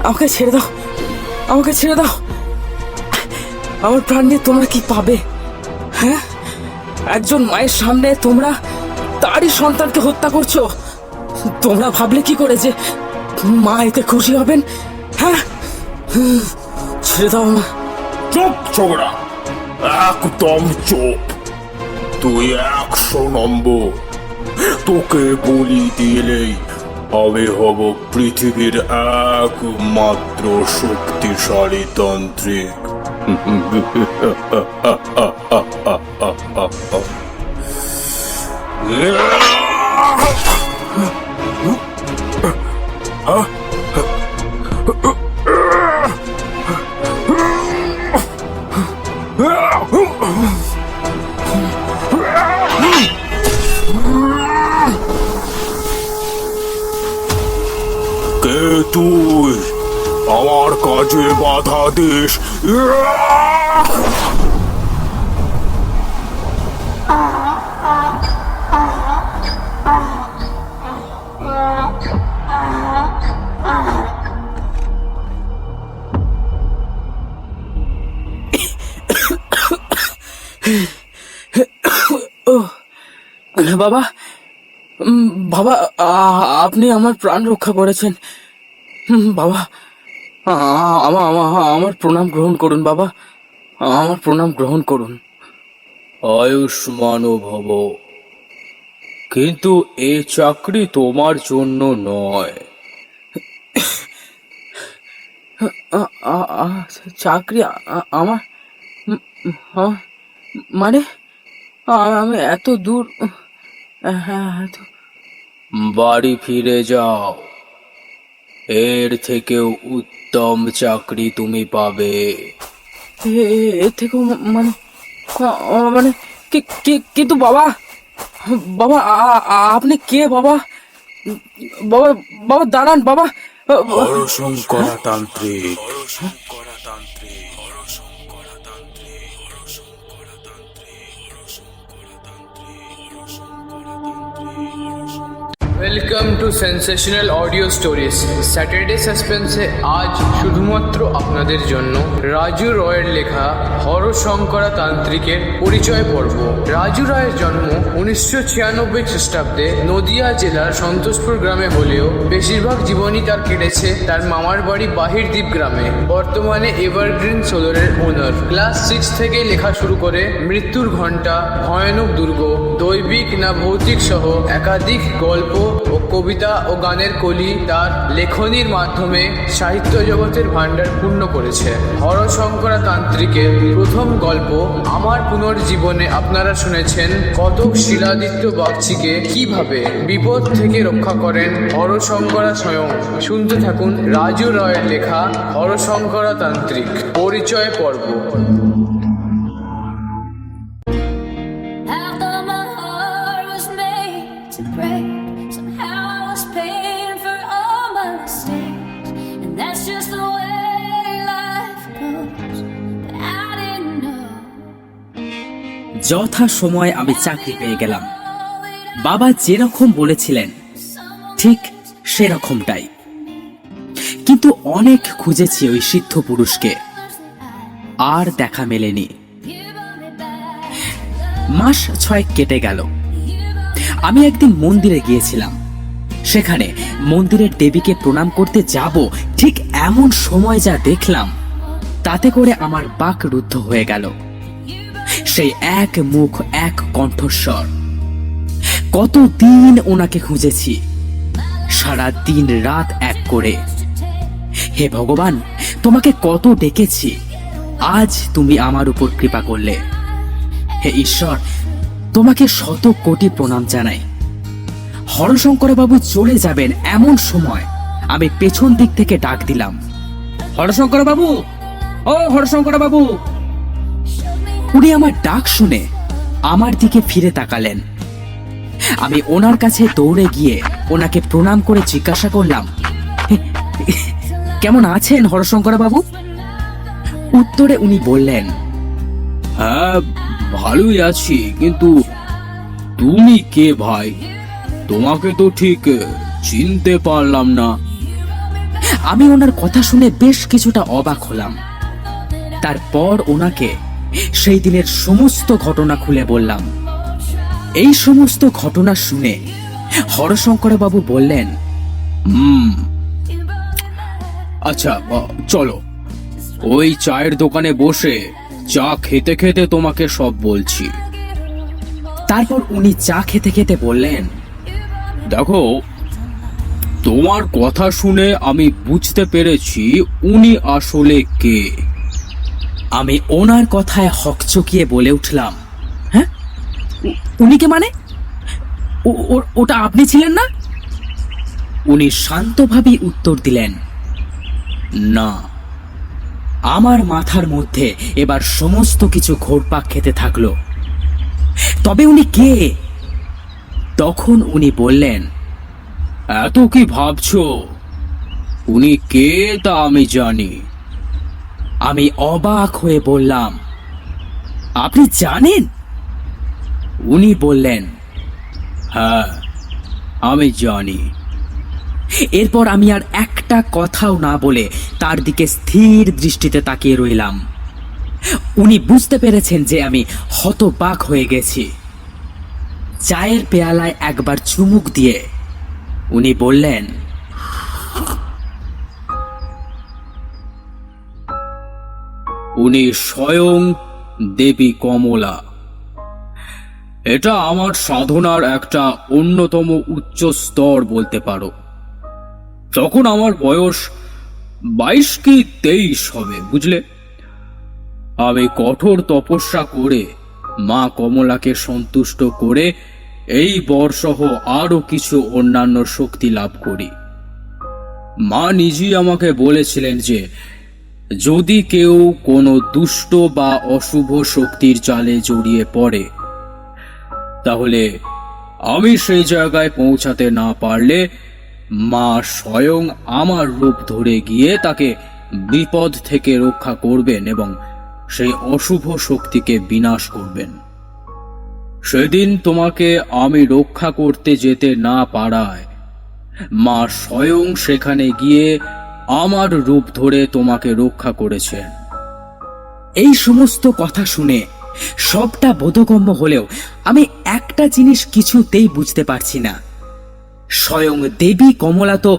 আমাকে ছেড়ে দাও, আমাকে ছেড়ে দাও। আমার প্রাণ নিয়ে তোমরা কি পাবে? হ্যাঁ, একজন মায়ের সামনে তোমরা তারই সন্তানকে হত্যা করছো। তোমরা ভাবলে কি করে যে মা এতে খুশি হবেন? হ্যাঁ, ছেড়ে দাও মা। চুপ ছোকরা, একদম চুপ। তুই 100 নম্বর। তোকে বলি দিলেই আমি হব পৃথিবীর একমাত্র শক্তিশালী তান্ত্রিক। কে তুই? আমার কাজে বাধা দিস? বাবা, বাবা, আপনি আমার প্রাণ রক্ষা করেছেন। বাবা, আমার প্রণাম গ্রহণ করুন বাবা, আমার প্রণাম গ্রহণ করুন। আয়ুষ্মান ভব, কিন্তু এই চাকরি তোমার জন্য নয়। চাকরি আমার মানে আমি এত দূর, বাড়ি ফিরে যাও, এর থেকেও উত্তম চাকরি তুমি পাবে। এর থেকেও মানে মানে কিন্তু বাবা, বাবা আপনি কে বাবা? বাবা, বাবা দাঁড়ান বাবা। হরশঙ্করা তান্ত্রিক। Welcome to sensational audio stories. Saturday সাসপেন্সে আজ শুধুমাত্র আপনাদের জন্য রাজু রয়ের লেখা হরশঙ্করা তান্ত্রিকের পরিচয় পর্ব। রাজু রায়ের জন্ম 1996 খ্রিস্টাব্দে নদিয়া জেলার সন্তোষপুর গ্রামে হলেও বেশিরভাগ জীবনই তার কেটেছে তার মামার বাড়ি বাহিরদ্বীপ গ্রামে। বর্তমানে এভারগ্রিন সোলারের ওনার। ক্লাস 6 থেকে লেখা শুরু করে মৃত্যুর ঘণ্টা, ভয়ানক দুর্গ, দৈবিক না ভৌতিক সহ একাধিক গল্প ও কবিতা ও গানের কলি তার লেখনীর মাধ্যমে সাহিত্য জগতের ভাণ্ডার পূর্ণ করেছে। হরশঙ্করা তান্ত্রিকের প্রথম গল্প আমার পুনর্জীবনে আপনারা শুনেছেন কতক শিলাদিত্য বাগচিকে কিভাবে বিপদ থেকে রক্ষা করেন হরশঙ্করা স্বয়ং। শুনতে থাকুন রাজু রয়ের লেখা হরশঙ্করা তান্ত্রিক পরিচয় পর্ব। যথা সময় আমি চাকরি পেয়ে গেলাম। বাবা যেরকম বলেছিলেন ঠিক সেরকমটাই। কিন্তু অনেক খুঁজেছি ওই সিদ্ধ পুরুষকে, আর দেখা মেলেনি। মাস 6 কেটে গেল। আমি একদিন মন্দিরে গিয়েছিলাম। সেখানে মন্দিরের দেবীকে প্রণাম করতে যাব, ঠিক এমন সময় যা দেখলাম তাতে করে আমার বাক রুদ্ধ হয়ে গেল। সেই এক মুখ, এক কণ্ঠস্বর। কতদিন ওনাকে খুঁজেছি, সারা দিন রাত এক করে। হে ভগবান, তোমাকে কত ডেকেছি, আজ তুমি আমার উপর কৃপা করলে। হে ঈশ্বর, তোমাকে শত কোটি প্রণাম জানাই। হরশঙ্কর বাবু চলে যাবেন এমন সময় আমি পেছন দিক থেকে ডাক দিলাম, হরশঙ্কর বাবু, ও হরশঙ্কর বাবু। উনি আমার ডাক শুনে আমার দিকে ফিরে তাকালেন। আমি ওনার কাছে দৌড়ে গিয়ে ওনাকে প্রণাম করে জিজ্ঞাসা করলাম, কেমন আছেন হরশঙ্কর বাবু? উত্তরে উনি বললেন, হ্যাঁ, ভালোই আছি, কিন্তু তুমি কে ভাই? তোমাকে তো ঠিক চিনতে পারলাম না। আমি ওনার কথা শুনে বেশ কিছুটা অবাক হলাম। তারপর ওনাকে সেই দিনের সমস্ত ঘটনা খুলে বললাম। এই সমস্ত ঘটনা শুনে হরশঙ্কর বাবু বললেন, আচ্ছা চলো, ওই চায়ের দোকানে বসে চা খেতে খেতে তোমাকে সব বলছি। তারপর উনি চা খেতে খেতে বললেন, দেখো, তোমার কথা শুনে আমি বুঝতে পেরেছি উনি আসলে কে। আমি ওনার কথায় হকচকিয়ে বলে উঠলাম, হ্যাঁ, উনিকে মানে? ওটা আপনি ছিলেন না? উনি শান্তভাবেই উত্তর দিলেন, না। আমার মাথার মধ্যে এবার সমস্ত কিছু ঘোরপাক খেতে থাকলো। তবে উনি কে? তখন উনি বললেন, এত কি ভাবছো? উনি কে তা আমি জানি। আমি অবাক হয়ে বললাম, আপনি জানেন? উনি বললেন, হ্যাঁ, আমি জানি। এরপর আমি আর একটা কথাও না বলে তার দিকে স্থির দৃষ্টিতে তাকিয়ে রইলাম। উনি বুঝতে পেরেছেন যে আমি হতবাক হয়ে গেছি। চায়ের পেয়ালায় একবার চুমুক দিয়ে উনি বললেন, উনি স্বয়ং দেবী কমলা। এটা আমার সাধনার একটা অন্যতম উচ্চ স্তর বলতে পারো। তখন আমার বয়স 22 কি 23 হবে, বুঝলে। আমি কঠোর তপস্যা করে মা কমলাকে সন্তুষ্ট করে এই বরসহ আরো কিছু অন্যান্য শক্তি লাভ করি। মা নিজেই আমাকে বলেছিলেন যে যদি কেউ কোনো দুষ্ট বা অশুভ শক্তির জালে জড়িয়ে পড়ে, তাহলে আমি সেই জায়গায় পৌঁছাতে না পারলে মা স্বয়ং আমার রূপ ধরে গিয়ে তাকে বিপদ থেকে রক্ষা করবেন এবং সেই অশুভ শক্তিকে বিনাশ করবেন। সেদিন তোমাকে আমি রক্ষা করতে যেতে না পারায় মা স্বয়ং সেখানে গিয়ে আমার রূপ ধরে তোমাকে রক্ষা করেছেন। এই সমস্ত কথা শুনে সবটা বোধগম্য হলেও আমি একটা জিনিস কিছুতেই বুঝতে পারছি না। স্বয়ং দেবী কমলা তো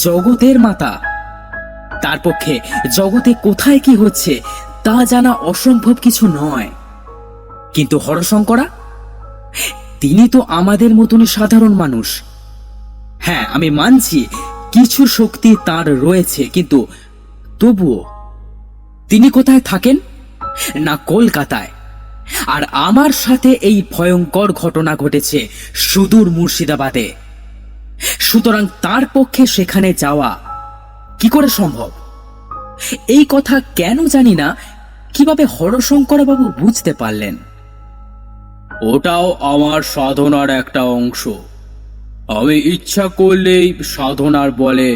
জগতের মাতা। তার পক্ষে জগতে কোথায় কি হচ্ছে তা জানা অসম্ভব কিছু নয়। কিন্তু হরশঙ্করা, তিনি তো আমাদের মতনই সাধারণ মানুষ। হ্যাঁ, আমি মানছি কিছু শক্তি তার রয়েছে, কিন্তু তবুও তিনি কোথায় থাকেন? না কলকাতায়। আর আমার সাথে এই ভয়ঙ্কর ঘটনা ঘটেছে সুদূর মুর্শিদাবাদে। সুতরাং তার পক্ষে সেখানে যাওয়া কি করে সম্ভব? এই কথা কেন জানি না কিভাবে হরশঙ্কর বাবু বুঝতে পারলেন। ওটাও আমার সাধনার একটা অংশ। আমি ইচ্ছা করলেই সাধনার বলে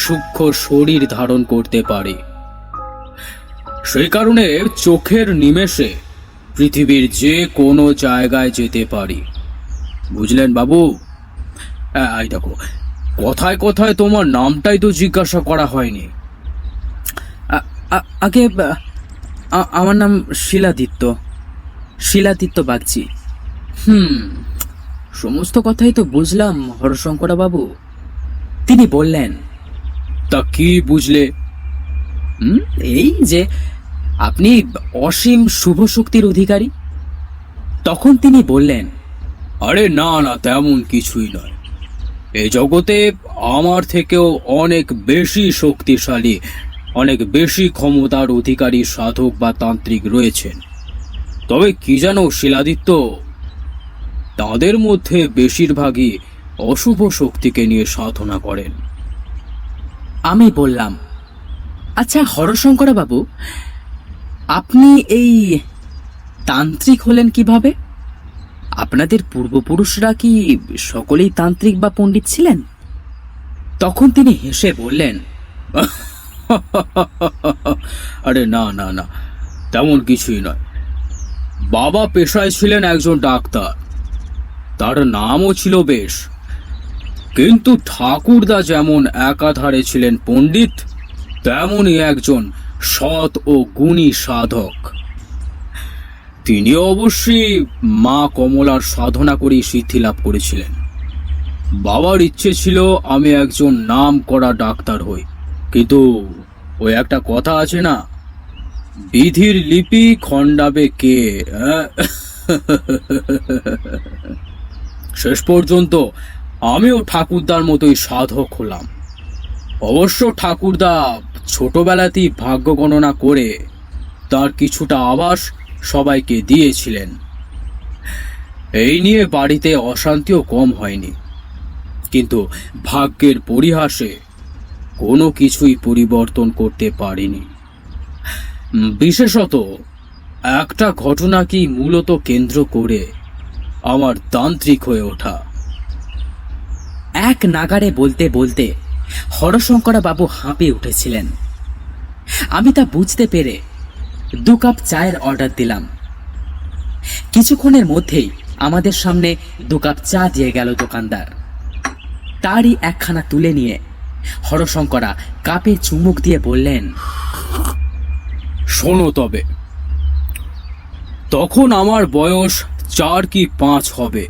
সূক্ষ্ম শরীর ধারণ করতে পারি। সেই কারণে চোখের নিমেষে পৃথিবীর যে কোনো জায়গায় যেতে পারি। বুঝলেন বাবু? এই দেখো, কথায় কথায় তোমার নামটাই তো জিজ্ঞাসা করা হয়নি। আগে আমার নাম শিলাদিত্য বাগচি। সমস্ত কথাই তো বুঝলাম হরশঙ্কর বাবু। তিনি বললেন, তা কি বুঝলে? এই যে আপনি অসীম শুভ শক্তির অধিকারী। তখন তিনি বললেন, আরে না না, তেমন কিছুই নয়। এই জগতে আমার থেকেও অনেক বেশি শক্তিশালী, অনেক বেশি ক্ষমতার অধিকারী সাধক বা তান্ত্রিক রয়েছেন। তবে কি জানো শিলাদিত্য, তাদের মধ্যে বেশিরভাগই অশুভ শক্তিকে নিয়ে সাধনা করেন। আমি বললাম, আচ্ছা হরশঙ্কর বাবু, আপনি এই তান্ত্রিক হলেন কিভাবে? আপনাদের পূর্বপুরুষরা কি সকলেই তান্ত্রিক বা পণ্ডিত ছিলেন? তখন তিনি হেসে বললেন, আরে না না না, তেমন কিছুই নয়। বাবা পেশায় ছিলেন একজন ডাক্তার, তার নামও ছিল বেশ। কিন্তু ঠাকুরদা যেমন একাধারে ছিলেন পণ্ডিত, তেমনই একজন সৎ ও গুণী সাধক। তিনি অবশ্যই মা কমলার সাধনা করেই সিদ্ধি লাভ করেছিলেন। বাবার ইচ্ছে ছিল আমি একজন নাম করা ডাক্তার হই, কিন্তু ওই একটা কথা আছে না, বিধির লিপি খণ্ডাবে কে? শেষ পর্যন্ত আমিও ঠাকুরদার মতোই সাধক হলাম। অবশ্য ঠাকুরদা ছোটবেলাতেই ভাগ্য গণনা করে তার কিছুটা আভাস সবাইকে দিয়েছিলেন। এই নিয়ে বাড়িতে অশান্তিও কম হয়নি, কিন্তু ভাগ্যের পরিহাসে কোনো কিছুই পরিবর্তন করতে পারিনি। বিশেষত একটা ঘটনাকেই মূলত কেন্দ্র করে আমার তান্ত্রিক হয়ে ওঠা। এক নাগাড়ে বলতে বলতে হরশঙ্করা বাবু হাঁপিয়ে উঠেছিলেন। আমি তা বুঝতে পেরে 2 কাপ চায়ের অর্ডার দিলাম। কিছুক্ষণের মধ্যেই আমাদের সামনে 2 কাপ চা দিয়ে গেল দোকানদার। তারই একখানা তুলে নিয়ে হরশঙ্করা কাপে চুমুক দিয়ে বললেন, শোনো তবে, তখন আমার বয়স 4 কি 5 হবে।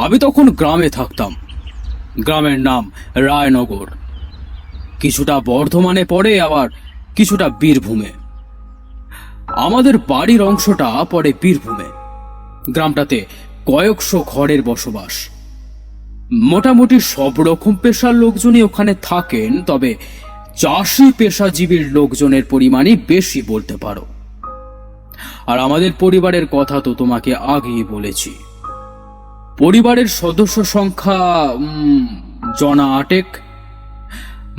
আমি তখন গ্রামে থাকতাম। গ্রামের নাম রায়নগর, কিছুটা বর্ধমানে পড়ে, আবার কিছুটা বীরভূমে। আমাদের বাড়ির অংশটা পড়ে বীরভূমে। গ্রামটাতে কয়েকশো ঘরের বসবাস। মোটামুটি সব রকম পেশার লোকজনই ওখানে থাকেন, তবে চাষি পেশাজীবীর লোকজনের পরিমাণই বেশি বলতে পারো। আর আমাদের পরিবারের কথা তো তোমাকে আগেই বলেছি। পরিবারের সদস্য সংখ্যা জনা 8।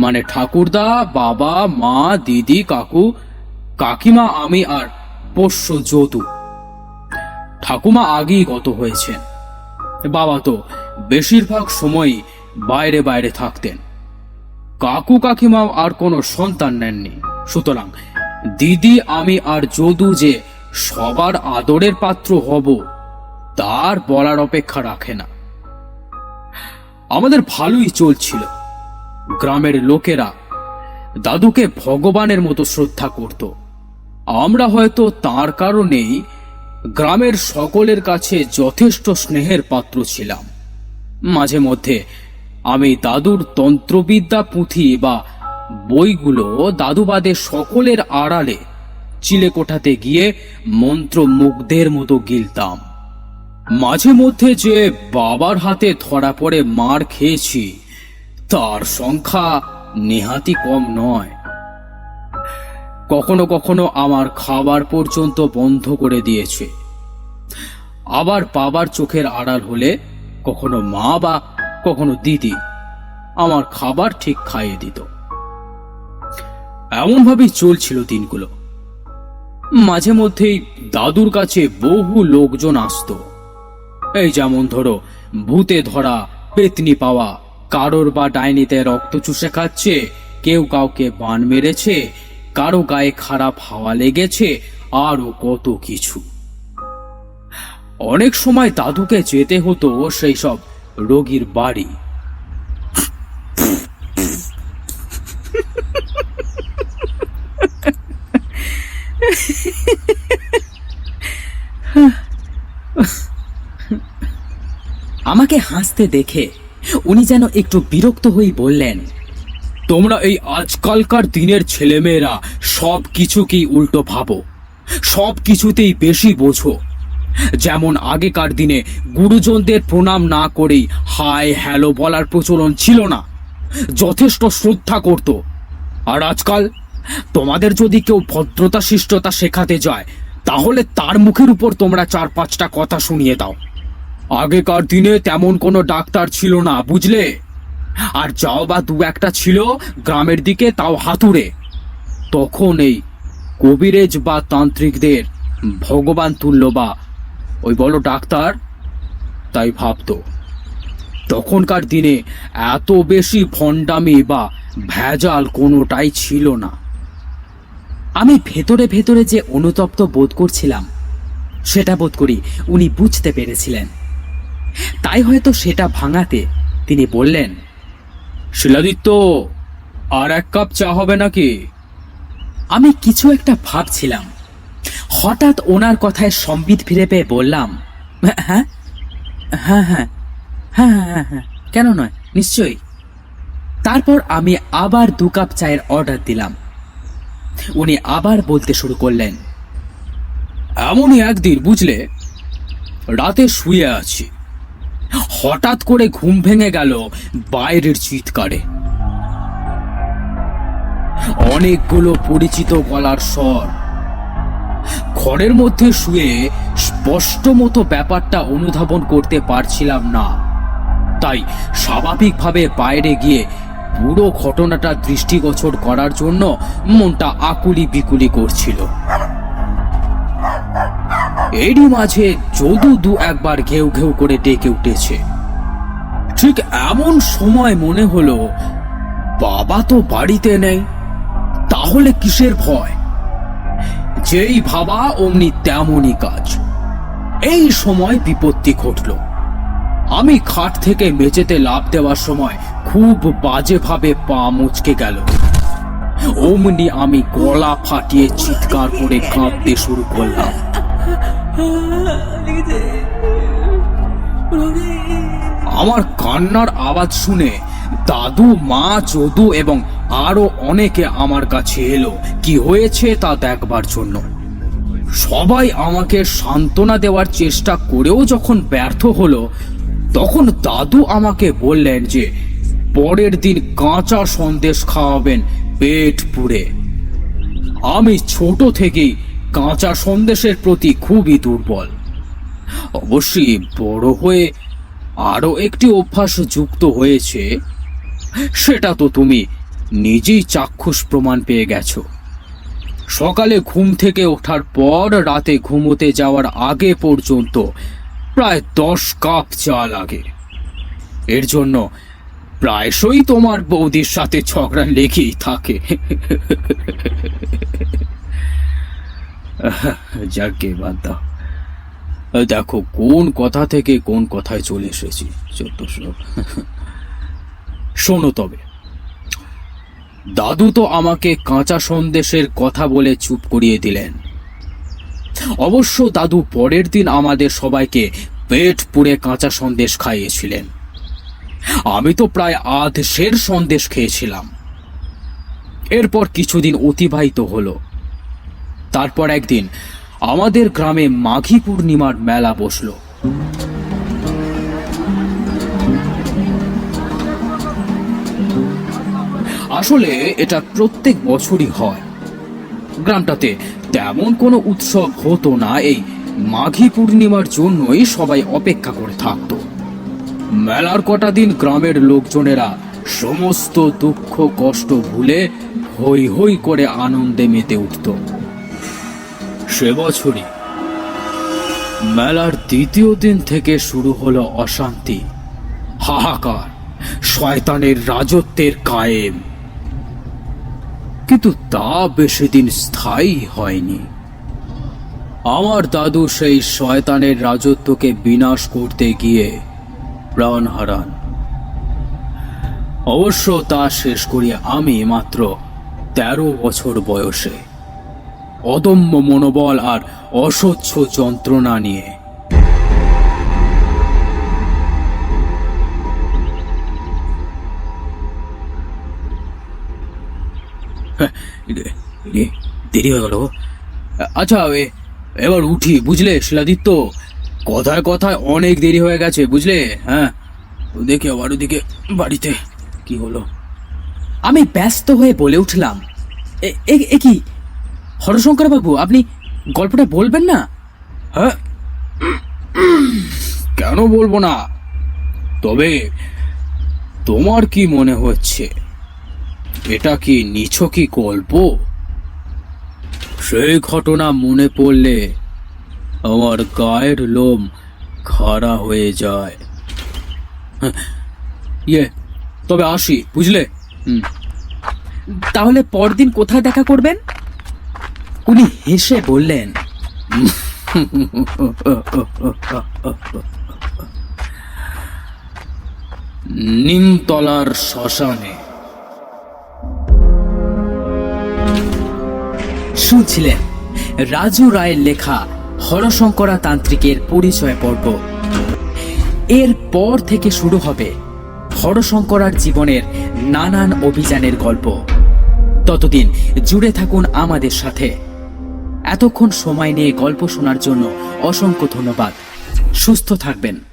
মানে ঠাকুরদা, বাবা, মা, দিদি, কাকু, কাকিমা, আমি আর পোষ্য যদু। ঠাকুমা আগেই গত হয়েছেন। বাবা তো বেশিরভাগ সময়ই বাইরে বাইরে থাকতেন। কাকু কাকিমা আর কোনো সন্তান নেননি। সুতরাং দিদি, আমি আর যদু যে সবার আদরের পাত্র হব তার বলার অপেক্ষা রাখে না। আমাদের ভালোই চলছিল। গ্রামের লোকেরা দাদুকে ভগবানের মতো শ্রদ্ধা করত। আমরা হয়তো তার কারণেই গ্রামের সকলের কাছে যথেষ্ট স্নেহের পাত্র ছিলাম। মাঝে মধ্যে আমি দাদুর তন্ত্রবিদ্যা পুঁথি বা বইগুলো দাদুবাদে সকলের আড়ালে চিলেকোঠাতে গিয়ে মন্ত্রমুগ্ধের মতো গিলতাম। মাঝে মধ্যে যে বাবার হাতে ধরা পড়ে মার খেয়েছি তার সংখ্যা নেহাতি কম নয়। কখনো কখনো আমার খাবার পর্যন্ত বন্ধ করে দিয়েছে। আবার বাবার চোখের আড়াল হলে কখনো মা বা কখনো দিদি আমার খাবার ঠিক খাইয়ে দিত। এমনভাবেই চলছিল দিনগুলো। মাঝে মধ্যেই দাদুর কাছে বহু লোকজন আসতো। এই যেমন ধরো, ভূতে ধরা, পেতনি পাওয়া, কারোর বা ডাইনিতে রক্ত চুষে খাচ্ছে, কেউ কাউকে বান মেরেছে, কারো গায়ে খারাপ হাওয়া লেগেছে, আরো কত কিছু। অনেক সময় দাদুকে যেতে হতো সেই সব রোগীর বাড়ি। আমাকে হাসতে দেখে উনি যেন একটু বিরক্ত হয়ে বললেন, তোমরা এই আজকালকার দিনের ছেলেমেয়েরা সব কিছুকেই উল্টো ভাবো, সব কিছুতেই বেশি বোঝো। যেমন আগেকার দিনে গুরুজনদের প্রণাম না করেই হাই হ্যালো বলার প্রচলন ছিল না, যথেষ্ট শ্রদ্ধা করত। আর আজকাল তোমাদের যদি কেউ ভদ্রতা শিষ্টতা শেখাতে যায় তাহলে তার মুখের উপর তোমরা 4-5টা কথা শুনিয়ে দাও। আগেকার দিনে তেমন কোনো ডাক্তার ছিল না, বুঝলে? আর যাও বা 2-1টা ছিল গ্রামের দিকে, তাও হাতুড়ে। তখন এই কবিরেজ বা তান্ত্রিকদের ভগবান তুল্য বা ওই বলো ডাক্তার তাই ভাবতো। তখনকার দিনে এত বেশি ভণ্ডামি বা ভেজাল কোনোটাই ছিল না। আমি ভেতরে ভেতরে যে অনুতপ্ত বোধ করছিলাম সেটা বোধ করি উনি বুঝতে পেরেছিলেন। তাই হয়তো সেটা ভাঙাতে তিনি বললেন, শিলাদিত্য, আর এক কাপ চা হবে নাকি? আমি কিছু একটা ভাবছিলাম। হঠাৎ ওনার কথায় সম্বিত ফিরে পেয়ে বললাম, হ্যাঁ হ্যাঁ হ্যাঁ হ্যাঁ হ্যাঁ হ্যাঁ হ্যাঁ, কেন নয়, নিশ্চয়ই। তারপর আমি আবার 2 কাপ চায়ের অর্ডার দিলাম। উনি আবার বলতে শুরু করলেন, এমনই একদিন বুঝলে, রাতে শুয়ে আছি, হঠাৎ করে ঘুম ভেঙে গেল বাইরের চিৎকারে। অনেকগুলো পরিচিত গলার স্বর। ঘরের মধ্যে শুয়ে স্পষ্ট মতো ব্যাপারটা অনুধাবন করতে পারছিলাম না, তাই স্বাভাবিকভাবে বাইরে গিয়ে পুরো ঘটনাটা দৃষ্টিগোচর করার জন্য মনটা আকুলি বিকুলি করছিল। এরই মাঝে যদু 2-1 ঘেউ ঘেউ করে ডেকে উঠেছে। ঠিক এমন সময় মনে হলো বাবা তো বাড়িতে নেই, তাহলে কিসের ভয়? যেই ভাবা অমনি তেমনই কাজ। এই সময় বিপত্তি ঘটল। আমি খাট থেকে মেঝেতে লাফ দেওয়ার সময় খুব বাজেভাবে পা মুচকে গেল। অমনি আমি গলা ফাটিয়ে চিৎকার করে কাঁদতে শুরু করলাম। আমার কান্নার আওয়াজ শুনে দাদু, মা, যদু এবং আরো অনেকে আমার কাছে এলো কি হয়েছে তা দেখবার জন্য। সবাই আমাকে সান্ত্বনা দেওয়ার চেষ্টা করেও যখন ব্যর্থ হলো, তখন দাদু আমাকে বললেন যে পরের দিন কাঁচা সন্দেশ খাওয়াবেন পেট পুড়ে। আমি ছোট থেকেই কাঁচা সন্দেশের প্রতি খুবই দুর্বল। অবশ্যই বড় হয়ে আরো একটি অভ্যাস যুক্ত হয়েছে, সেটা তো তুমি নিজেই চাক্ষুষ প্রমাণ পেয়ে গেছো। সকালে ঘুম থেকে ওঠার পর রাতে ঘুমোতে যাওয়ার আগে পর্যন্ত প্রায় 10 কাপ চা লাগে। এর জন্য প্রায়শই তোমার বৌদির সাথে ঝগড়া লেগেই থাকে। যাকে বাদ দাও, দেখো কোন কথা থেকে কোন কথায় চলে এসেছি। 1400। শোনো তবে, দাদু তো আমাকে কাঁচা সন্দেশের কথা বলে চুপ করিয়ে দিলেন। অবশ্য দাদু পরের দিন আমাদের সবাইকে পেট পুড়ে কাঁচা সন্দেশ খাইয়েছিলেন। আমি তো প্রায় আধশের সন্দেশ খেয়েছিলাম। এরপর কিছুদিন অতিবাহিত হলো। তারপর একদিন আমাদের গ্রামে মাঘী পূর্ণিমার মেলা বসলো। আসলে এটা প্রত্যেক বছরই হয়। গ্রামটাতে তেমন কোনো উৎসব হতো না, এই মাঘী পূর্ণিমার জন্যই সবাই অপেক্ষা করে থাকতো। মেলার কটা দিন গ্রামের লোকজনেরা সমস্ত দুঃখ কষ্ট ভুলে হই হই করে আনন্দে মেতে উঠত। সে বছরই মেলার দ্বিতীয় দিন থেকে শুরু হলো অশান্তি, হাহাকার, শয়তানের রাজত্বের কায়েম। কিন্তু তা বেশি দিন স্থায়ী হয়নি। আমার দাদু সেই শয়তানের রাজত্বকে বিনাশ করতে গিয়ে প্রাণ হারান। অবশ্য তা শেষ করি আমি মাত্র 13 বছর বয়সে, অদম্য মনোবল আর অসহ্য যন্ত্রণা নিয়ে। দেরি হয়ে গেল। আচ্ছা, এবার উঠি বুঝলে শিলাদিত্য, কথায় কথায় অনেক দেরি হয়ে গেছে বুঝলে। হ্যাঁ, দেখি আবার ওদিকে বাড়িতে কি হলো। আমি ব্যস্ত হয়ে বলে উঠলাম, এ কি হরশঙ্কর বাবু, আপনি গল্পটা বলবেন না? হ্যাঁ, কেন বলবো না? তবে তোমার কি মনে হচ্ছে এটা কি নিছকই গল্প? সেই ঘটনা মনে পড়লে আমার গায়ের লোম খাড়া হয়ে যায়। তবে আসি বুঝলে। তাহলে পরদিন কোথায় দেখা করবেন? উনি হেসে বললেন, নিমতলার শ্মশানে। শুনছিলেন রাজু রায়ের লেখা হরশঙ্করা তান্ত্রিকের পরিচয় পর্ব। এর পর থেকে শুরু হবে হরশঙ্করার জীবনের নানান অভিযানের গল্প। ততদিন জুড়ে থাকুন আমাদের সাথে। এতক্ষণ সময় নিয়ে গল্প শোনার জন্য অসংখ্য ধন্যবাদ। সুস্থ থাকবেন।